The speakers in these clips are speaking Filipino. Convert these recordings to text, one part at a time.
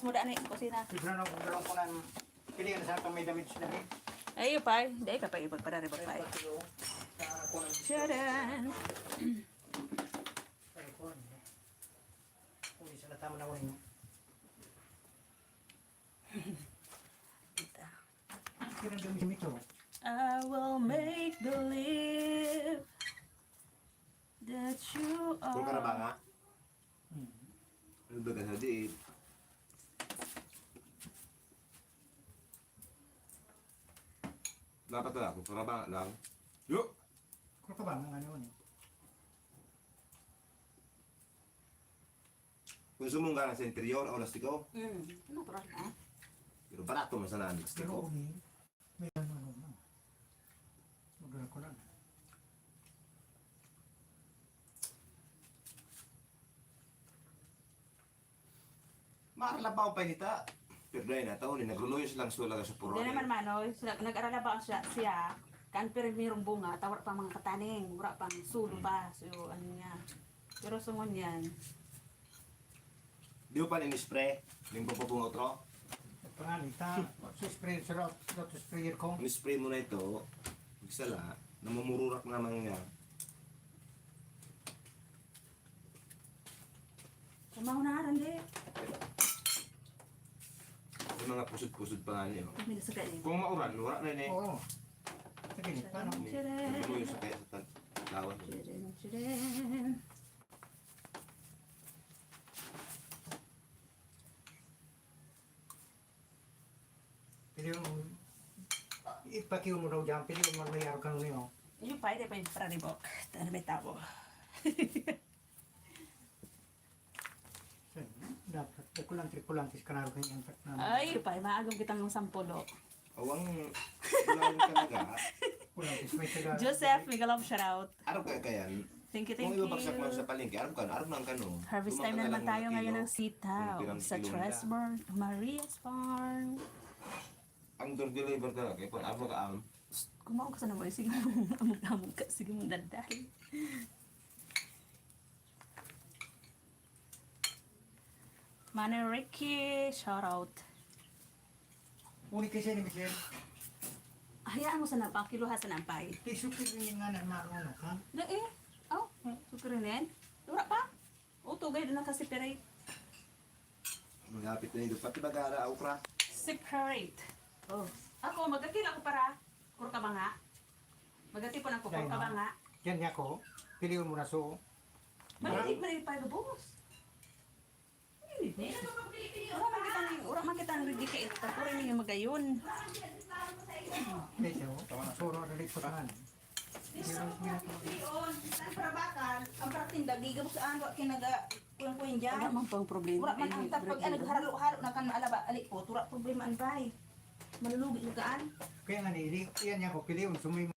mo daan eh, kusina. Ibran ako dalawang ko ng pilihan sa itong may damit sila. Ay, pa. Hindi ka pa ipagpadari ba pa. Tcharan! Uli sa natama na ko ninyo. Kira dumi si Mito. I will make believe that you Kung ka na ba are. nga? Ano ba ka sa diit? Dapat na ako, para ba lang? Yo! Kung ka ba, ang ano yun? Kung sumungga sa interior o lastiko, Natural na. pero barato man sana ang Pero lastiko. uli, may ano na. Lugar ko lang. Maarala pa ako pa nita. Pero dahil na taon, nagruluyos lang sila sa puro. Hindi naman manoy, nag-arala ba siya, kan pero mayroong bunga, tawar pa mga kataning, mura pang sulo pa, so ano niya. Pero sungon yan. Di mo pa ni-spray? Yung papabunga otro? Pangalita, spray sa lot sprayer ko. Ni-spray mo na ito, magsala, namumururak naman nga. Kumaho na haran di. Yung mga pusod-pusod pa nga niyo. May sa kain. Kung mauran, wala na yun eh. Oo. Sige, paano? Nagruluyos sa kaya sa lawan. Tcharan. Pili mo, ipakiw mo daw dyan, pili mo mayroon ka nung Yung pa, hindi pa yung pranibok. Ano may tabo. dapat, kulantis ka naroon kanyang Ay, pa, maagong kitang sampulo. Awang kulang talaga. kulantis, may taga. Joseph, may galop shoutout. Araw kaya kayan. Thank you, Kung thank ibabagsak mo you. sa palengke, araw nang kano. Harvest time na naman tayo ngayon ng sitaw sa Tresburn, Maria's Farm. Ang door deliver talaga, kung araw ka am. Kumaon ka sa naman, sige mong amog-amog ka, sige mong dandahin. Manny Ricky, shoutout. Uli kasi ni Michelle, Hayaan mo sa napang, kiluha sa nampay. tisukit yung nga na marunong ka. Da eh, oh, sukrinin. Dura pa. O, tugay doon na ka-separate. Malapit na ito. Pati bagara, okra. Separate. Oh. Ako, magkakila ko para kurka ba nga? Magatipon ako kurka ba nga? Yan niya ko, pili mo na so. Maliit pa yung bubos. Ura makita ang ready ka ito. Tapos rin yung magayon. Medyo, suro na rin po saan. Ang parabakan, ang paratindag, di gabok sa ano, kinaga, kulang dyan. Wala mang pang problema. Tura man ang tapag, nagharalo-haro na kan maalaba, alik po, tura problema ang bay. Malulugit mo kaan. Kaya nga ni, yan niya ko, pili mo, sumay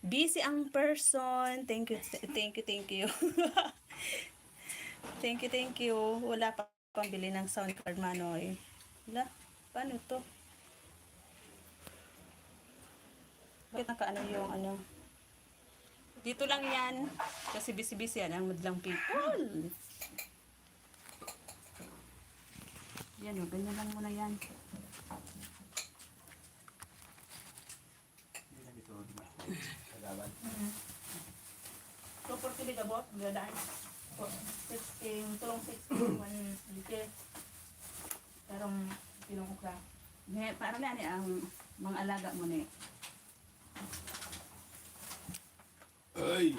Busy ang person. Thank you, thank you, thank you. Thank you. Wala pa pambili ng sound card, Manoy. Wala. Paano to? Bakit nakaano yung ano? Dito lang yan. Kasi busy-busy yan. Ang madlang people. Yan o. Ganyan lang muna yan. So, for today, the boss, gladaan. 16, tulong 16, 1 litre. Tarong pinungkok ka. Para lang ang mga alaga mo na Ay!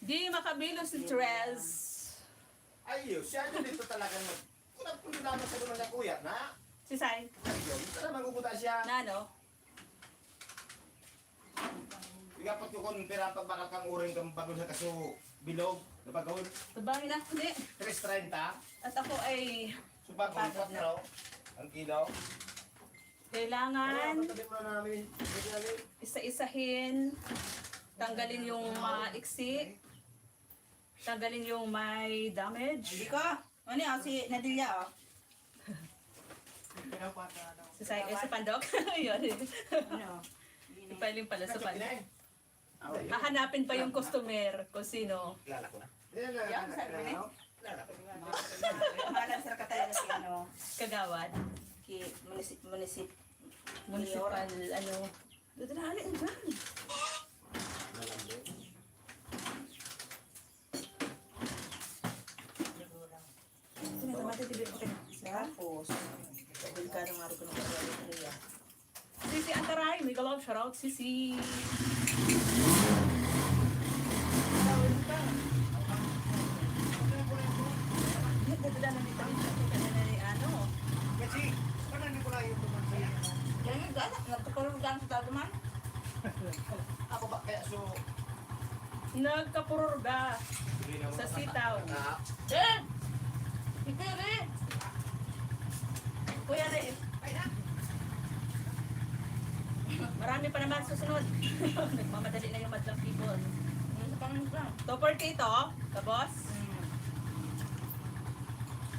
Di makabilo si Trez. Ayos, siya na dito talaga mag... Kung naman sa naman niya kuya, na? Si Sai. Ayun, ito na maguguta siya. Nano? Igapat ko kung pera pag bakal kang uring kang bago sa kaso bilog. Napagawin, Tabangin na. Hindi. 3.30. At ako ay Subagawin, Pagod na. 4 ang kilo. kailangan Patabi mo na namin. Pwede namin. isa-isahin. Tanggalin yung maiksi. Tanggalin yung may damage. Hindi ko. Ano yan? Si Nadelia, oh. Si Sai, si Pandok. Yun. Ano? Ipaling pala sa Pandok. Pinay. Hahanapin pa yung customer kung sino. Lala ko na. Yan na. Yan, sabi ni. Lala ko na. Malam sa kataya si ano, Kagawad. ki munisip. Municipal, ano. Dadalali ang dyan. Tapos, delikado nga rin ko ng kaya. Sisi Antaray, may galog, shoutout, Sisi. Dadala dito. Dadala ni ano. Kasi, parang hindi ko lang yung tumansin. Yan yung gana, nagkakulong gana sa taguman. Ako ba kaya so... Nagkapururga sa sitaw. Eh! Ito rin! Kuya rin. Marami pa naman susunod. Nagmamadali na yung madlang people. Ano sa pangin ka? Topper Kito, kabos.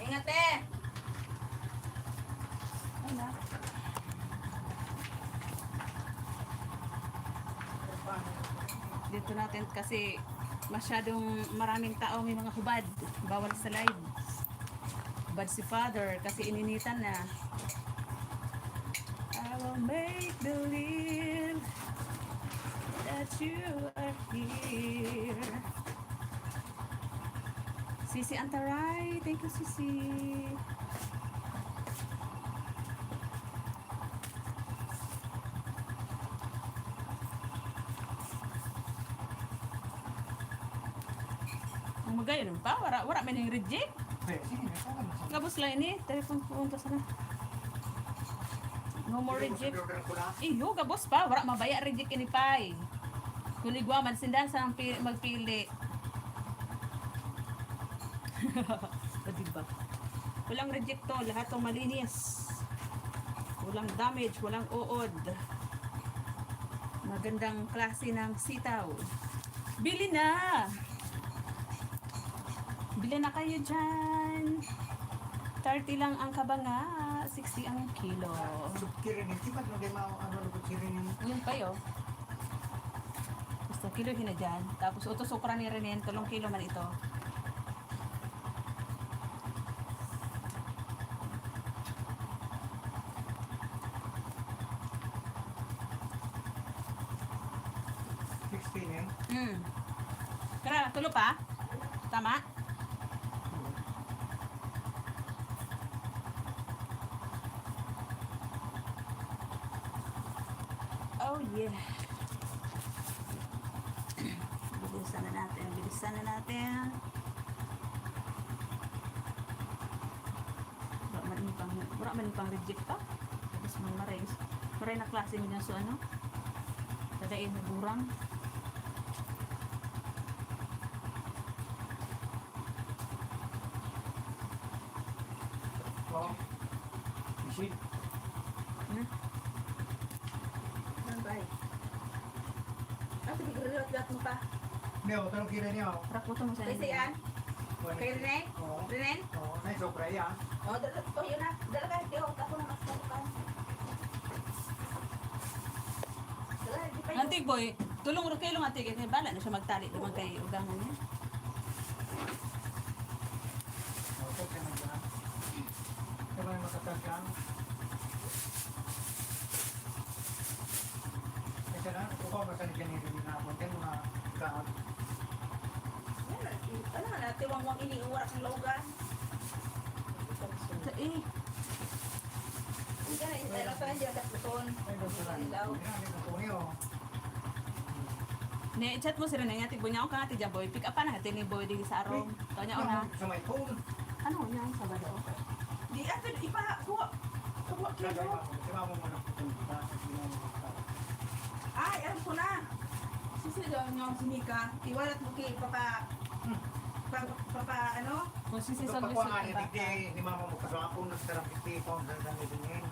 Ingat eh! Dito natin kasi masyadong maraming tao, may mga hubad. Bawal sa live. Hubad si father kasi ininitan na. I will make believe that you are here. Sisi Antaray. Thank you, Sisi. Ang magayon pa. Wala man yung reject. Sige, nakakan mo. Gabos lang ini. Telepon pumunta sana. No more reject. Order ko lang. Iyo, gabos pa. Wala mabaya reject ini pay. Kunigwa man sindan sa magpili. O diba? Walang reject to. Lahat ng malinis. Walang damage. Walang uod. Magandang klase ng sitaw. Bili na! Bili na kayo dyan. 30 lang ang kabanga. 60 ang kilo. Kirin, hindi ba nung ano lubot kirin yung Yun pa yun. Basta kilohin na dyan. Tapos utos-ukra ni Renen. 3 kilo man ito. Kaya, tulo pa? Tama? Oh yeah. Bilisan na natin. Bilisan na natin. Wala man pang reject pa. Tapos maray. Maray na klase mo dyan so ano? Tadain na burang. oh. Isin. Nambay. Ate, bigrilot mo pa. Neo, tanong kirin niyo. Rakuto mo sa Kasi yan. Kay Rene? Oo. Rene? Oo, na sobra yan. O, yun na. Dala ka, hindi ako na mas malukan. Dala, di pa yun. Antig boy, tulong ro kayo nga tigit kay bala na siya magtali naman kay ugangan niya. Opo, kaya nagyan. Kaya ba makatagyan? Kasi na, upaw ba sa nagyan yung ginapon? Kaya mga gaan. Ano nga na, tiwang-wang iniuwara ng laugan. Sa eh, Hindi ka na, intay lang saan dyan, katluton. Ay, gusto lang. Ilaw. Yan, ito po niyo. ne chat mo sila nga tig boy nya ka ati boy. Pick up pa na ati ni boy di sa arong. Kanya na. Sa may phone. Ano nya ang Sabado? Di ato, ipakuha. Kuha Kaya kilo. si mama mo na pupunta. Ay, alam ko na. Sisigaw niyo si Mika. Iwalat mo kay Papa, ano? Kung Ito sisisag pa mo ko sa nga, ni mama mo kasapon, nagtarang 50 pounds na dami din yun.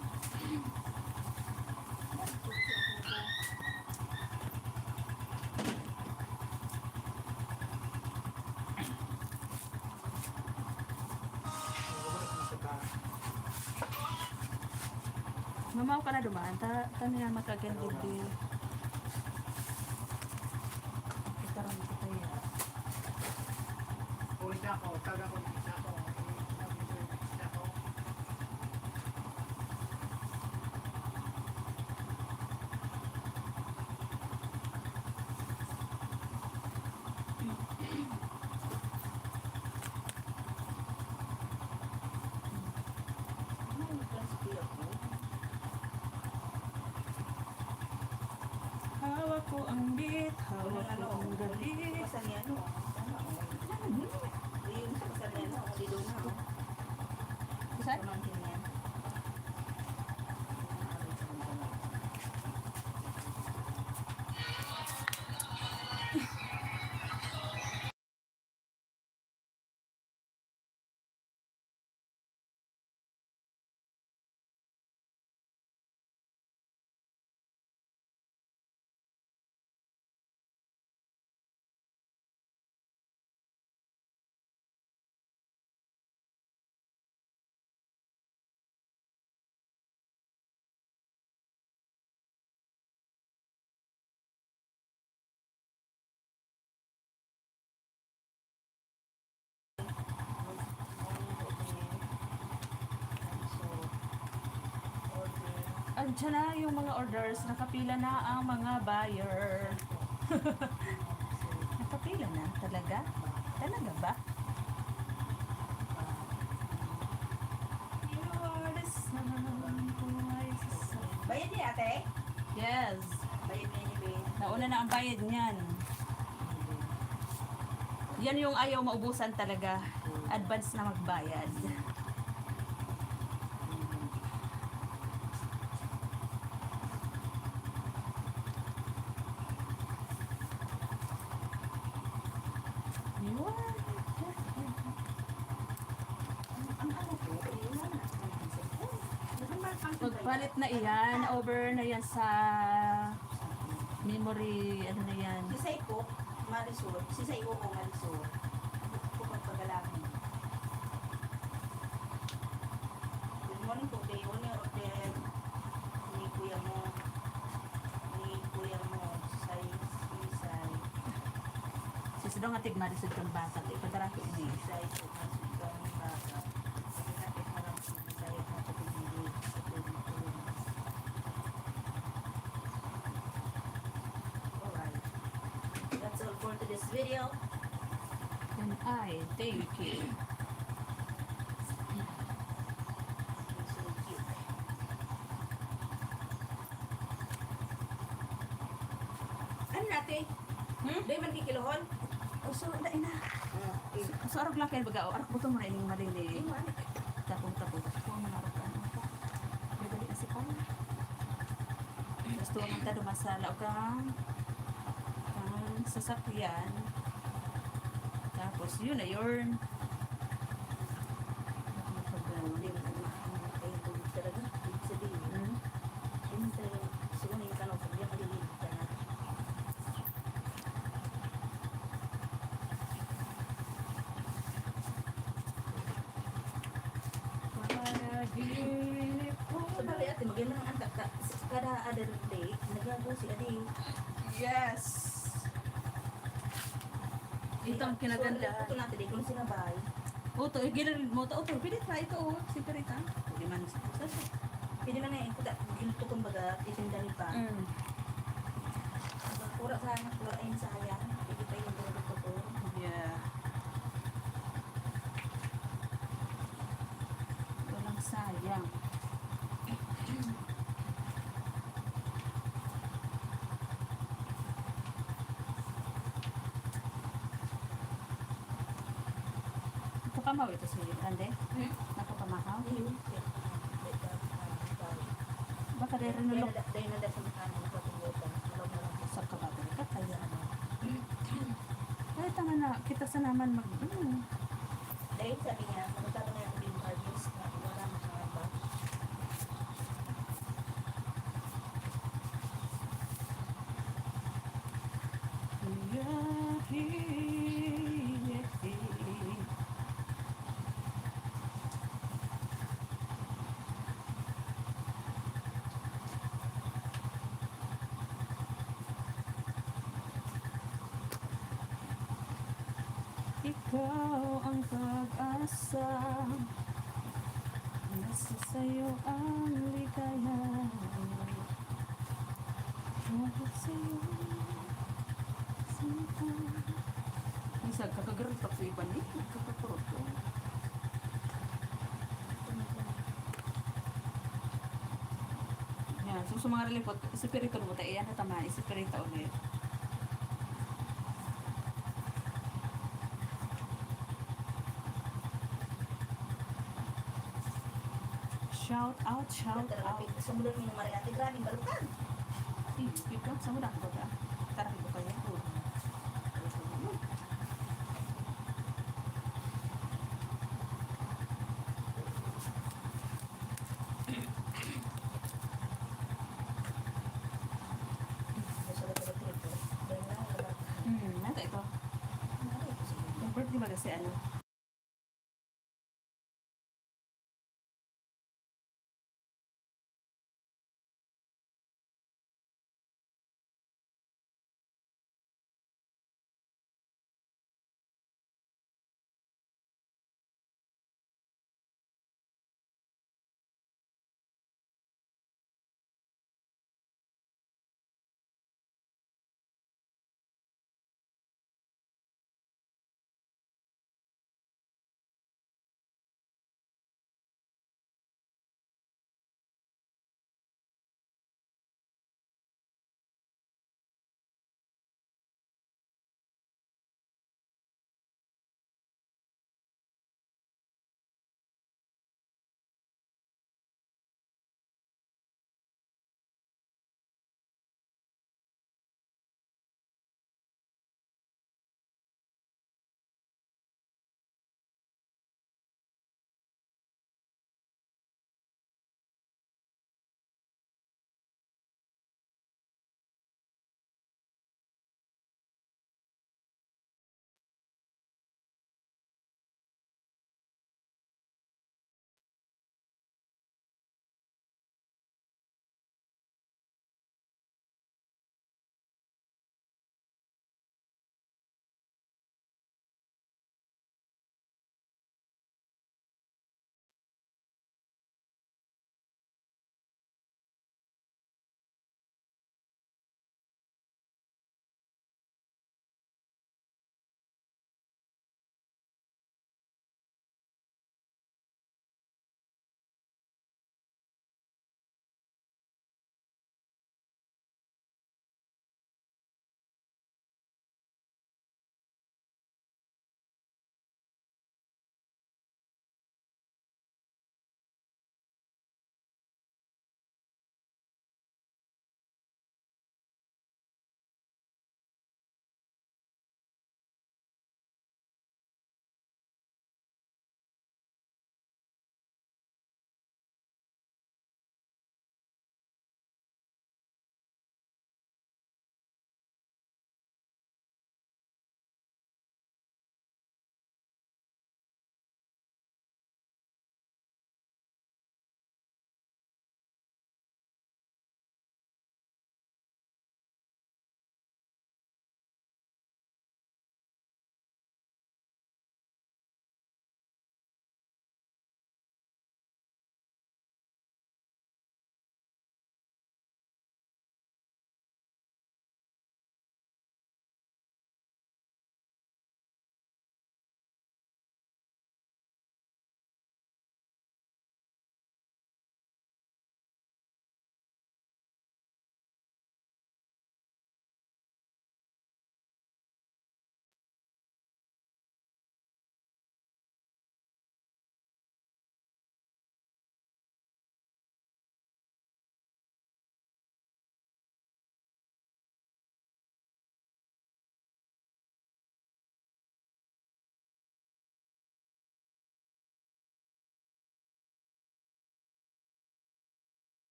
Mamaw ka na dumaan ta nila makagandid di. Itaran ko tayo. Ulit ako, taga ko isa ako. Isa ako. Hawak ko ang beat, hawak ko ang galit. Pasan yan, no? Yung sa pasan yan, no? Lido na, no? Saan? Pamangkin yan. Andiyan na yung mga orders, nakapila na ang mga buyer. Nakapila na talaga? Talaga ba? ate? Yes. Bayad na ni Ben. Nauna na ang bayad niyan. Yan yung ayaw maubusan talaga. Advance na magbayad. Yun. Ang ano ko, iwan na. Magpalit na iyan. Over na yan sa memory. Ano na yan. Sisay ko, Marisol. Sisay ko ko, Marisol. Ako pagpagalangin. Good morning po, Day. One year hotel. Ni kuya mo. Sisay. Sisi daw nga tigmarisod kang bata. Ipadara ko ini. Sisay ko, Marisol kang bata. Pagkakit na lang sa Sisay at napapagigil sa tulong-tulong. Alright. That's all for today's video. And I thank you. So cute. Ano natin? Dahil man kikilohon? So, dahil na. So, arag lang kayo baga. Arag buto mo na ining malili. Tapong-tapong. Tapong mo na arag ano pa. Madali kasi pa. Gusto mo ta dumasala o kang sasakyan. Tapos, yun na yun. Hindi mo naman ay tubig talaga. Ibig sabihin, hindi talaga gusto ko na yung tanong. Sabi niya maliliit ka na. So, bali ate, maganda ng antak ka. Kada other day, nagagawa si Adi. Yes! Ito ang kinaganda. So, ito natin, di ko na sinabay. Oto, gilarid mo to. Oto, pilit pa ito. Sige rita. Hindi man sa sasa. Pwede man na yung kuda. Giluto kong baga, titindahin pa. Kura sa anak, kura ayun sa hayang. Pwede pa yung giluto ko. Yeah. Walang sayang. Napapamaw ito si Ande? Napapamakaw? Baka dahil rin nulok Dahil na dahil sa mga ano, patulotan. Alam mo lang. sa kababalik ka kaya ano. Ay, tama na. Kita sa naman mag... Dahil sabi niya, magkakaroon na yung bin parties na wala mga ba. Ikaw ang pag-asa, nasa sa'yo ang ligaya. Mahal sa'yo, sinta. Isag, kakagarot ako sa iban eh. Kakakurot ko. Yan, so sa mga relipot, isipirito mo tayo. Yan na tama, isipirito ulit. Shout out, shout out. Sumulan mo yung mari ate, grabe balutan. Biglang sa muna ko ba? Tara ko kaya. Nata ito. Yung birthday ba kasi ano?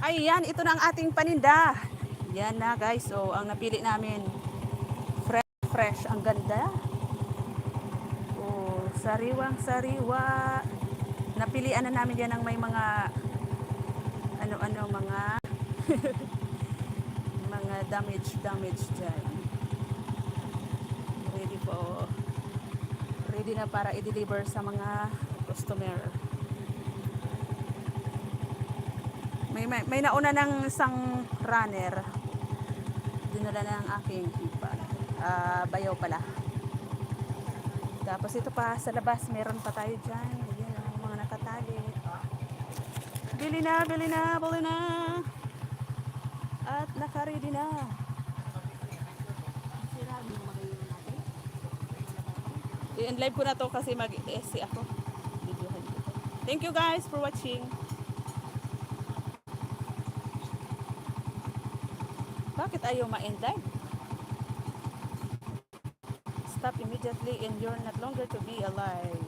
Ayan, ito na ang ating paninda. Yan na guys. So, ang napili namin. Fresh, fresh. Ang ganda. Oh, sariwang sariwa. Napilian na namin yan ng may mga ano-ano, mga mga damage dyan. Ready na para i-deliver sa mga customer. May nauna ng isang runner. Dinala na ng aking bayaw pala. Tapos ito pa sa labas, meron pa tayo dyan. Ayan, ang mga nakatali. Bili na. At naka-ready na. I-live ko na to kasi mag-essay ako. Videohan ko. Thank you guys for watching. Bakit ayaw ma-end live? Stop immediately and you're not longer to be alive.